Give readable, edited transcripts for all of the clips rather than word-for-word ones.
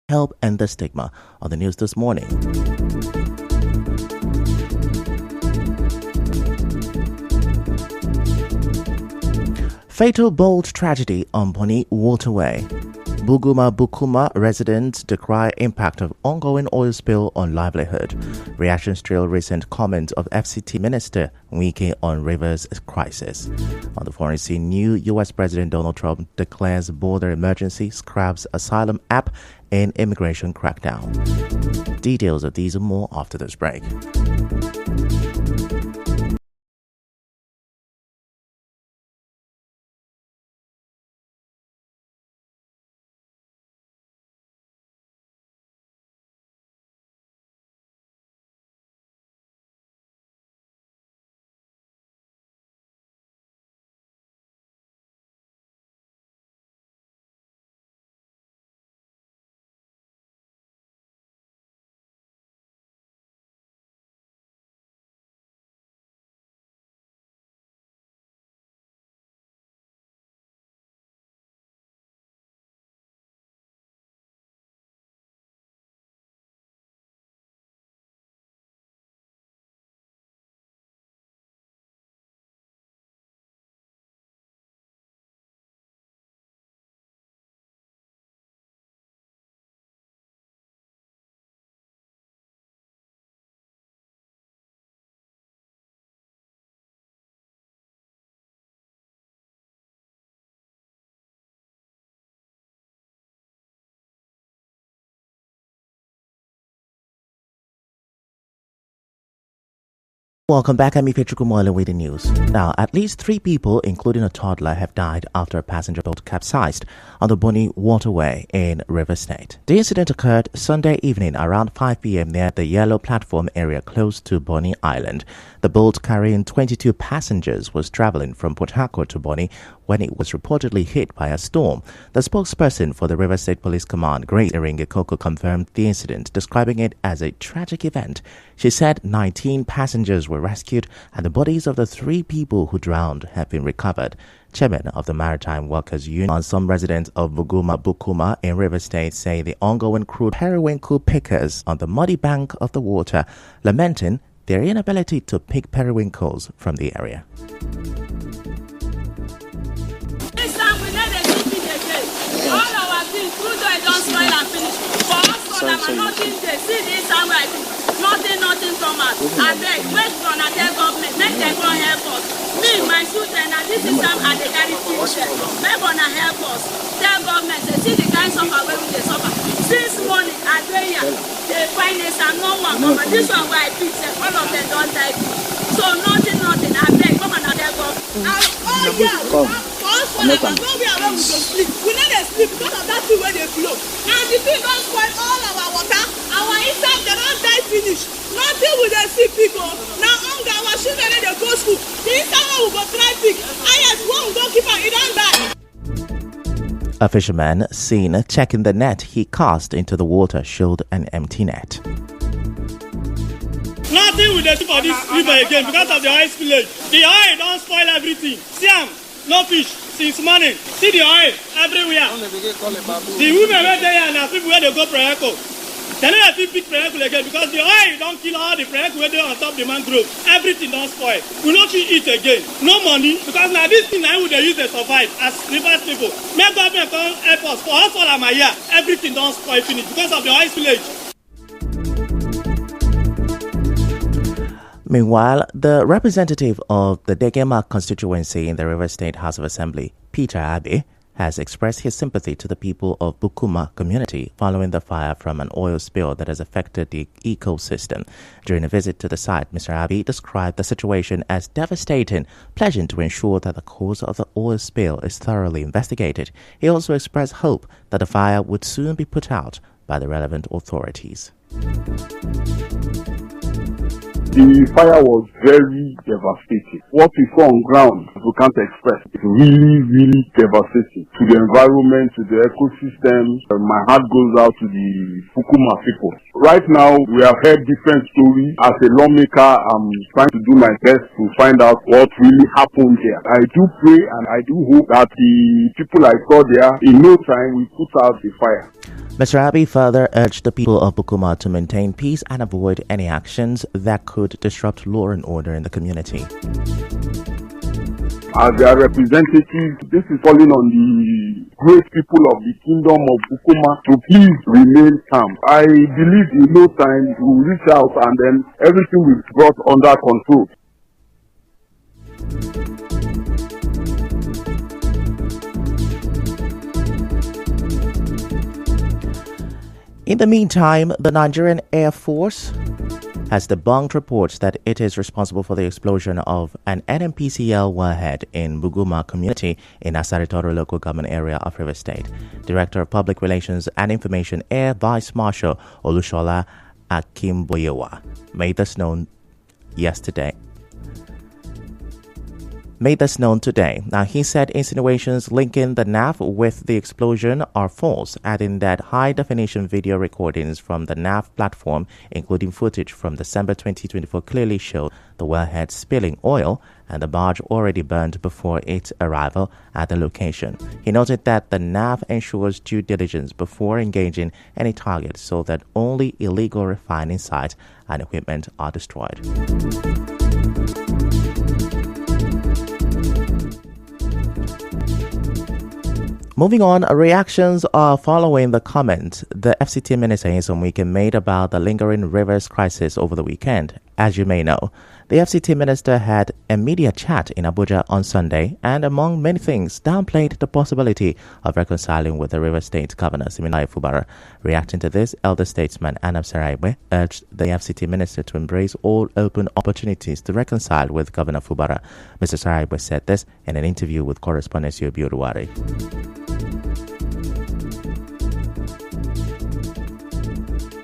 help end the stigma. On the news this morning. Fatal boat tragedy on Bonny Waterway. Bukuma residents decry impact of ongoing oil spill on livelihood. Reactions trail recent comments of FCT Minister Wike on rivers crisis. On the foreign scene, new U.S. President Donald Trump declares border emergency, scraps asylum app, and immigration crackdown. Details of these and more after this break. Welcome back. I'm Ife Chukwumoyle with the news. Now, at least 3 people, including a toddler, have died after a passenger boat capsized on the Bonny Waterway in Rivers State. The incident occurred Sunday evening around 5 p.m. near the Yellow Platform area close to Bonny Island. The boat carrying 22 passengers was traveling from Port Harcourt to Bonny when it was reportedly hit by a storm. The spokesperson for the Rivers State Police Command, Grace Eringe-Koko, confirmed the incident, describing it as a tragic event. She said 19 passengers were rescued and the bodies of the 3 people who drowned have been recovered. Chairman of the Maritime Workers Union and some residents of Bukuma in Rivers State say the ongoing crude periwinkle pickers on the muddy bank of the water, lamenting their inability to pick periwinkles from the area. All our things, crude oil don't spoil and finish. For us, for them, nothing they see this time like nothing from us. I beg, wait for the government, make them go help us. Me, my children, and this is time I they carry children. Make gonna help us. Tell government, they see the kind of suffer where they suffer. Since morning, I pray here, they find us and no one come. This one where I pick them, all of them don't die. So nothing, I beg, come and help us. Oh yeah. We know they sleep because of that thing where they flow. And the thing don't spoil all our water. Our inside they don't die finish. Nothing will they see people. Now hunger our children they go school. The inside one will go try pick. Yes, one will go keep and he don't die. A fisherman seen checking the net he cast into the water showed an empty net. Nothing will they see for this river again because of the oil spillage. The oil don't spoil everything. See no fish since morning. See the oil everywhere. The women right there and the people where they go preco. They never fit big preco again because the oil don't kill all the preco where they on top the mangrove. Everything don't spoil. We not eat again. No money because now this thing I would use to survive as rivers people. Make government come help us. For us all my year, everything don't spoil finish because of the oil spillage. Meanwhile, the representative of the Degema constituency in the Rivers State House of Assembly, Peter Abi, has expressed his sympathy to the people of Bukuma community following the fire from an oil spill that has affected the ecosystem. During a visit to the site, Mr. Abi described the situation as devastating, pledging to ensure that the cause of the oil spill is thoroughly investigated. He also expressed hope that the fire would soon be put out by the relevant authorities. The fire was very devastating. What we saw on ground, we can't express. It's really devastating to the environment, to the ecosystem. My heart goes out to the Bukuma people. Right now, we have heard different stories. As a lawmaker, I'm trying to do my best to find out what really happened there. I do pray and I do hope that the people I saw there, in no time, will put out the fire. Mr. Abiy further urged the people of Bukuma to maintain peace and avoid any actions that could disrupt law and order in the community. As their representatives, this is calling on the great people of the kingdom of Bukuma to please remain calm. I believe in no time we will reach out and then everything will be brought under control. In the meantime, the Nigerian Air Force has debunked reports that it is responsible for the explosion of an NNPCL warhead in Buguma community in Asaritori local government area of Rivers State. Director of Public Relations and Information Air Vice Marshal Olushola Akimboyewa made this known today. Now, he said insinuations linking the NAF with the explosion are false, adding that high-definition video recordings from the NAF platform, including footage from December 2024, clearly show the wellhead spilling oil and the barge already burned before its arrival at the location. He noted that the NAF ensures due diligence before engaging any target so that only illegal refining sites and equipment are destroyed. Moving on, reactions are following the comment the FCT Minister Nyesom Wike made about the lingering rivers crisis over the weekend. As you may know, the FCT Minister had a media chat in Abuja on Sunday and, among many things, downplayed the possibility of reconciling with the Rivers State Governor Siminalayi Fubara. Reacting to this, elder statesman Anam Saraigbe urged the FCT Minister to embrace all open opportunities to reconcile with Governor Fubara. Mr. Saraigbe said this in an interview with correspondent Yobi Oduwari.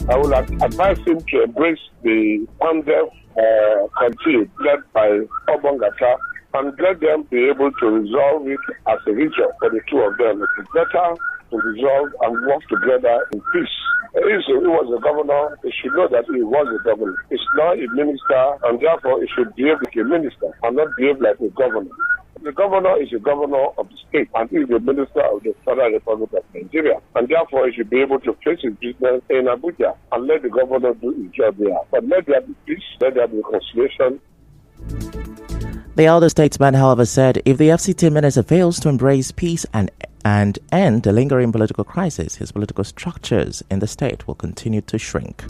I will advise him to embrace the PANDEF country led by Obongata and let them be able to resolve it as a region for the two of them. It is better to resolve and work together in peace. If he was a governor, he should know that he was a governor. He's now a minister, and therefore he should behave like a minister and not behave like a governor. The governor is a governor of the state and he is the minister of the Federal Republic of Nigeria. And therefore, he should be able to face his business in Abuja and let the governor do his job there. But let there be peace, let there be reconciliation. The elder statesman, however, said if the FCT minister fails to embrace peace and end the lingering political crisis, his political structures in the state will continue to shrink.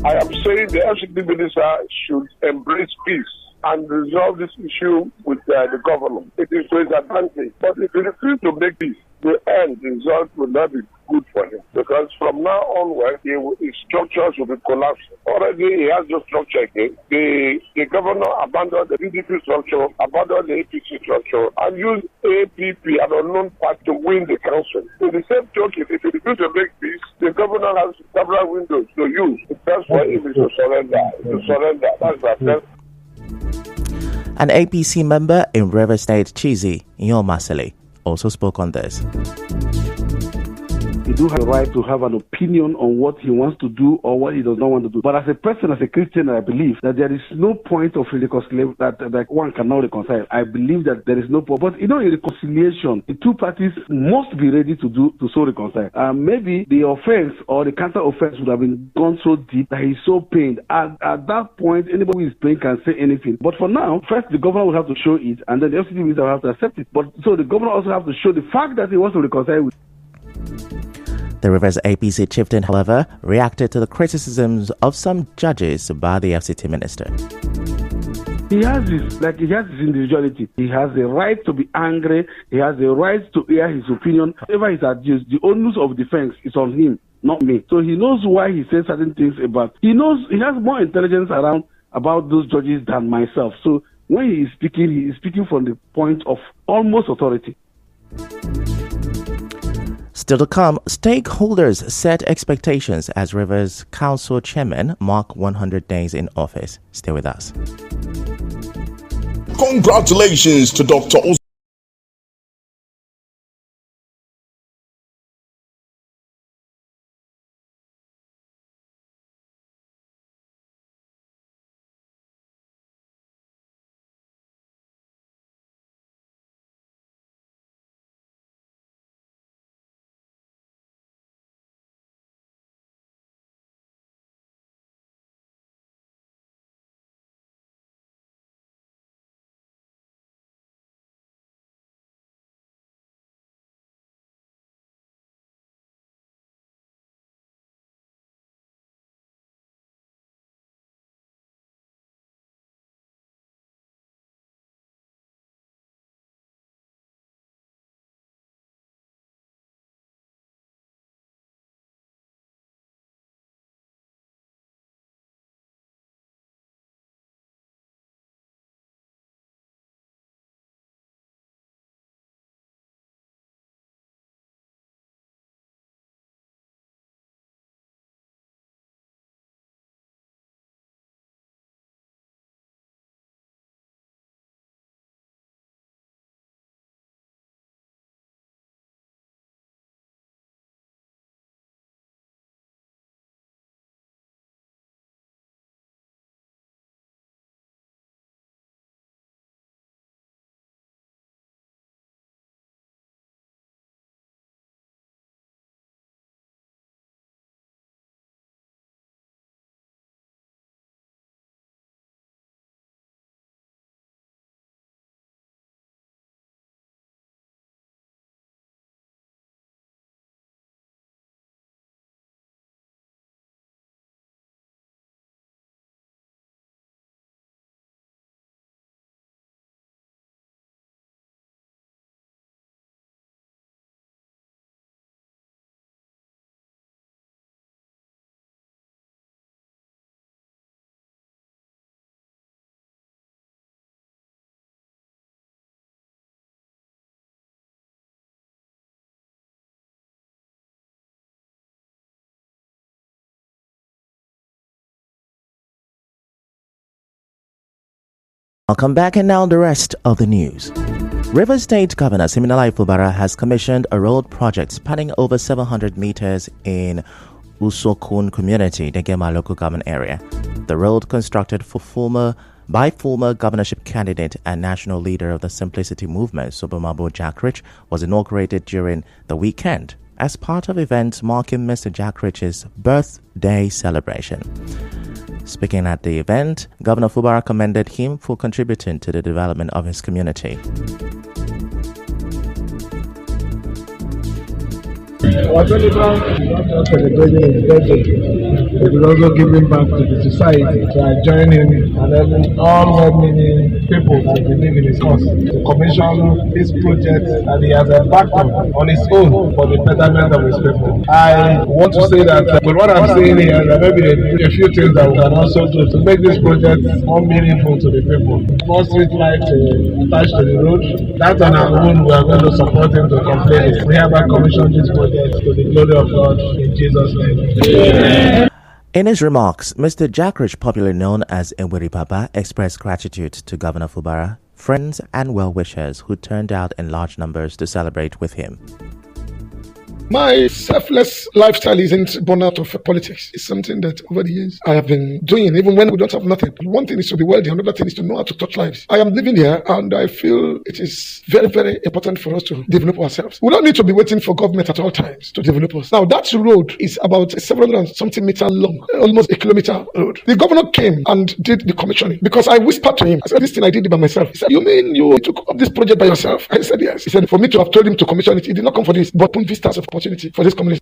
I am saying the FCT minister should embrace peace and resolve this issue with the government. It is to his advantage. But if he refuses to make peace, the end result will not be good for him. Because from now onward, his structures will be collapsing. Already he has no structure again. The governor abandoned the PDP structure, abandoned the APC structure, and used APP, an unknown party, to win the council. In the same token, if he refuses to make peace, the governor has several windows to use. The first one is to surrender. That's the first. An APC member in Rivers State, Chizi Nyomasili, also spoke on this. He do have a right to have an opinion on what he wants to do or what he does not want to do. But as a person, as a Christian, I believe that there is no point of reconciliation that one cannot reconcile. I believe that there is no point. But in reconciliation, the two parties must be ready to so reconcile. Maybe the offense or the counter offense would have been gone so deep that he's so pained. At that point, anybody who is pained can say anything. But for now, first the governor will have to show it, and then the FCT minister will have to accept it. But so the governor also have to show the fact that he wants to reconcile with. The Rivers APC chieftain, however, reacted to the criticisms of some judges by the FCT minister. He has his individuality. He has the right to be angry. He has the right to hear his opinion. Whatever he's accused, the onus of defense is on him, not me. So he knows why he says certain things about. He has more intelligence around about those judges than myself. So when he is speaking from the point of almost authority. Still to come, stakeholders set expectations as Rivers Council Chairman mark 100 days in office. Stay with us. Congratulations to Dr. I'll come back and now the rest of the news. Rivers State Governor Siminalayi Fubara has commissioned a road project spanning over 700 meters in Usokun community, the Gema local government area. The road, constructed by former governorship candidate and national leader of the Simplicity Movement, Sobomabo Jack Rich, was inaugurated during the weekend as part of events marking Mr. Jack Rich's birthday celebration. Speaking at the event, Governor Fubara commended him for contributing to the development of his community. Our celebration is not just celebrating his birthday, it is also giving back to the society. So I join him and helping all well-meaning people that believe in his cause to commission this project that he has embarked on his own for the betterment of his people. I want to say that with what I'm saying here, there may be a few things that we can also do to make this project more meaningful to the people. More street lights attached to the road. That on our own, we are going to support him to complete it. We have commissioned this project to the glory of God in Jesus' name. In his remarks, Mr. Jack Rich, popularly known as Enwiri Papa, expressed gratitude to Governor Fubara, friends and well-wishers who turned out in large numbers to celebrate with him. My selfless lifestyle isn't born out of politics. It's something that over the years I have been doing, even when we don't have nothing. One thing is to be wealthy, another thing is to know how to touch lives. I am living here and I feel it is very, very important for us to develop ourselves. We don't need to be waiting for government at all times to develop us. Now, that road is about 700 and something meters long, almost a kilometer road. The governor came and did the commissioning because I whispered to him. I said, this thing I did it by myself. He said, you mean you took up this project by yourself? I said, yes. He said, for me to have told him to commission it, he did not come for this, but put vistas of opportunity for this community.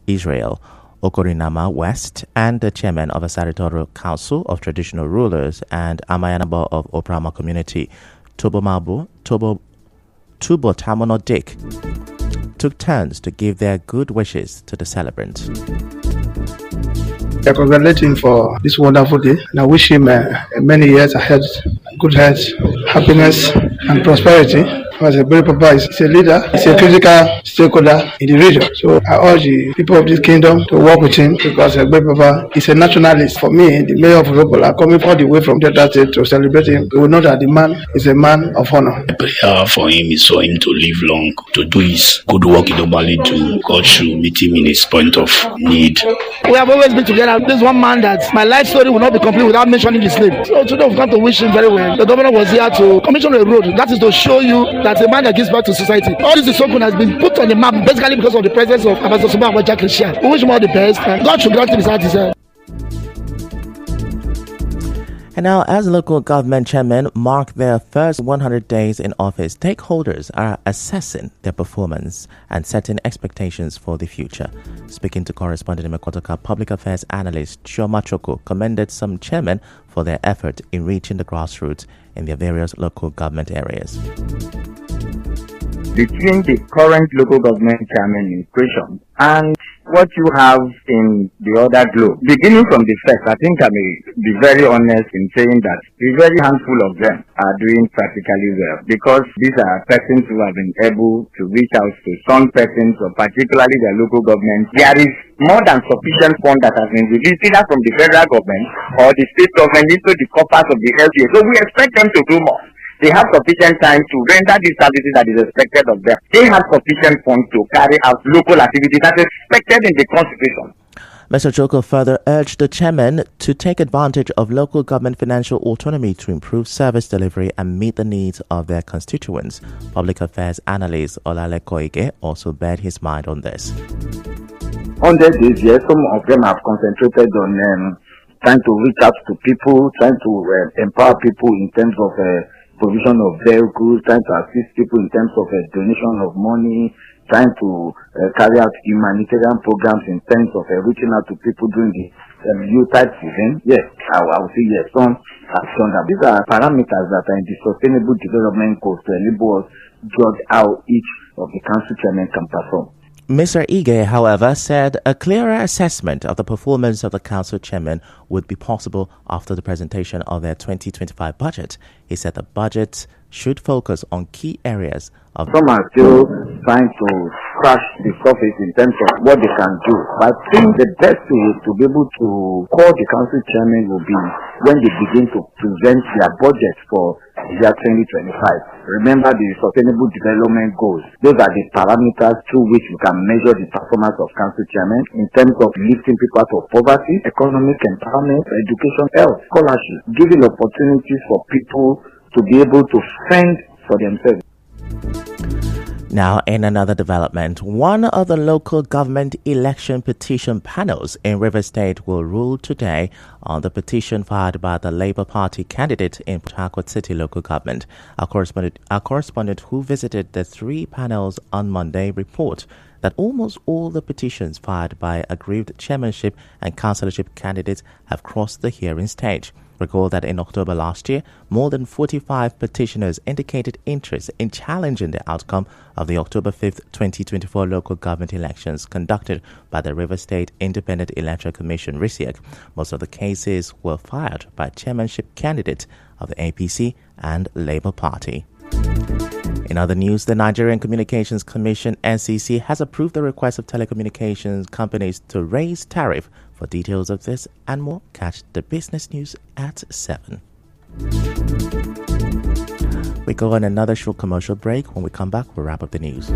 Israel Okorinama West and the chairman of a territorial council of traditional rulers and Amayanaba of Oprama community, Tubo Tamono Dick, took turns to give their good wishes to the celebrant. I congratulate him for this wonderful day and I wish him many years ahead, good health, happiness and prosperity. As Enwiri Papa is a leader, he's a critical stakeholder in the region. So I urge the people of this kingdom to work with him because Enwiri Papa is a nationalist. For me, the mayor of Robola, coming all the way from Delta State to celebrate him, we will know that the man is a man of honor. The prayer for him is for him to live long, to do his good work in Obali, to God should meet him in his point of need. We have always been together. This one man that my life story will not be complete without mentioning his name. So today we've come to wish him very well. The governor was here to commission a road. That is to show you that a man that gives back to society. All this Usokun has been put on the map basically because of the presence of Ambassador Sobomabo Jack Rich. We wish him all the best and God should grant him his heart desire. And now, as local government chairmen mark their first 100 days in office, stakeholders are assessing their performance and setting expectations for the future. Speaking to correspondent in Mekotoka, public affairs analyst Chioma Choko commended some chairmen for their effort in reaching the grassroots in their various local government areas. Between the current local government chairman in question and what you have in the other globe, beginning from the first, I think I may be very honest in saying that a very handful of them are doing practically well because these are persons who have been able to reach out to some persons or particularly their local government. There is more than sufficient fund that has been released either from the federal government or the state government into the coffers of the LGA. So we expect them to do more. They have sufficient time to render the services that is expected of them. They have sufficient funds to carry out local activities that is expected in the Constitution. Mr. Choko further urged the chairman to take advantage of local government financial autonomy to improve service delivery and meet the needs of their constituents. Public affairs analyst Olale Koike also bared his mind on this. 100 days, yes, some of them have concentrated on trying to reach out to people, trying to empower people in terms of provision of vehicles, trying to assist people in terms of donation of money, trying to carry out humanitarian programs in terms of reaching out to people during the Yuletide season. Yes, I will say yes, some have shown that. These are parameters that are in the Sustainable Development Goals to enable us judge how each of the council chairmen can perform. Mr. Ige, however, said a clearer assessment of the performance of the council chairman would be possible after the presentation of their 2025 budget. He said the budget should focus on key areas of... Some are still trying to scratch the surface in terms of what they can do. But I think the best way to be able to call the council chairman will be when they begin to present their budget for the year 2025. Remember the Sustainable Development Goals. Those are the parameters through which we can measure the performance of council chairman in terms of lifting people out of poverty, economic empowerment, education, health, scholarship, giving opportunities for people to be able to fend for themselves. Now, in another development, one of the local government election petition panels in Rivers State will rule today on the petition filed by the Labour Party candidate in Port Harcourt City local government. Our correspondent who visited the three panels on Monday report that almost all the petitions filed by aggrieved chairmanship and councillorship candidates have crossed the hearing stage. Recall that in October last year, more than 45 petitioners indicated interest in challenging the outcome of the October 5th, 2024 local government elections conducted by the Rivers State Independent Electoral Commission, RISIEC. Most of the cases were filed by chairmanship candidates of the APC and Labour Party. In other news, the Nigerian Communications Commission, NCC, has approved the request of telecommunications companies to raise tariff. For details of this and more, catch the business news at 7. We go on another short commercial break. When we come back, we'll wrap up the news.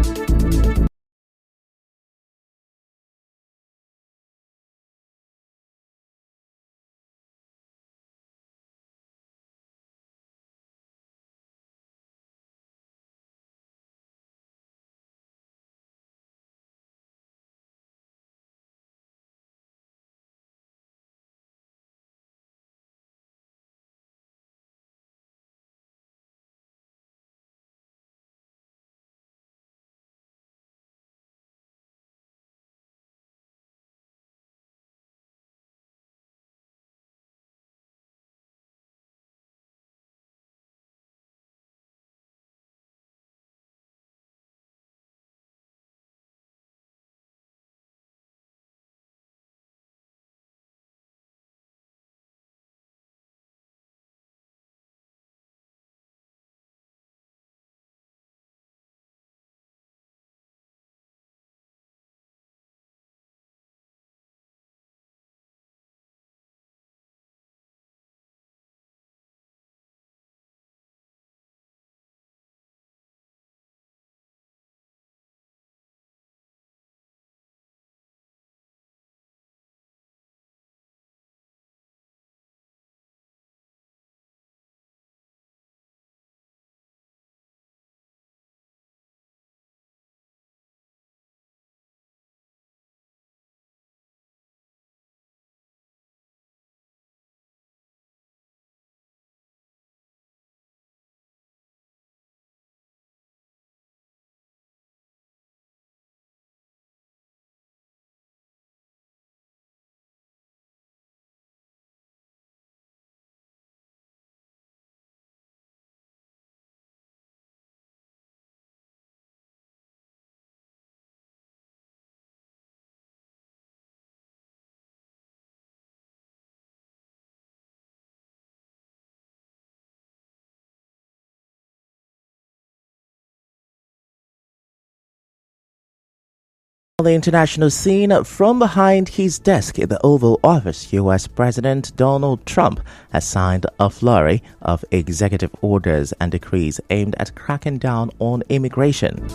On the international scene, from behind his desk in the Oval Office, U.S. President Donald Trump has signed a flurry of executive orders and decrees aimed at cracking down on immigration.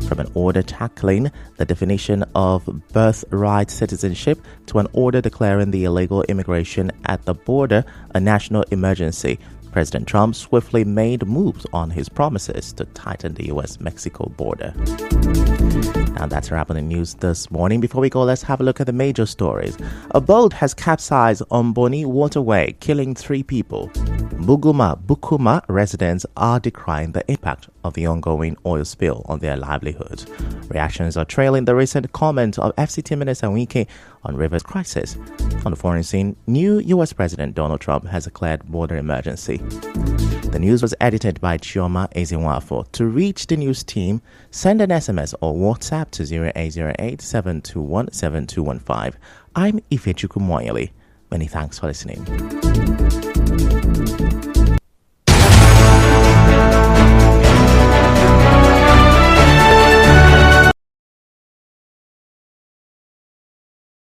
From an order tackling the definition of birthright citizenship to an order declaring the illegal immigration at the border a national emergency, President Trump swiftly made moves on his promises to tighten the U.S.-Mexico border. Now that's a wrap on the news this morning. Before we go, let's have a look at the major stories. A boat has capsized on Bonny Waterway, killing 3 people. Bukuma residents are decrying the impact of the ongoing oil spill on their livelihood. Reactions are trailing the recent comment of FCT Minister Wike on Rivers crisis. On the foreign scene, new U.S. President Donald Trump has declared border emergency. The news was edited by Chioma Ezenwafo. To reach the news team, send an SMS or WhatsApp to 0808-721-7215. I'm Ifechukwu Moyeli. Many thanks for listening.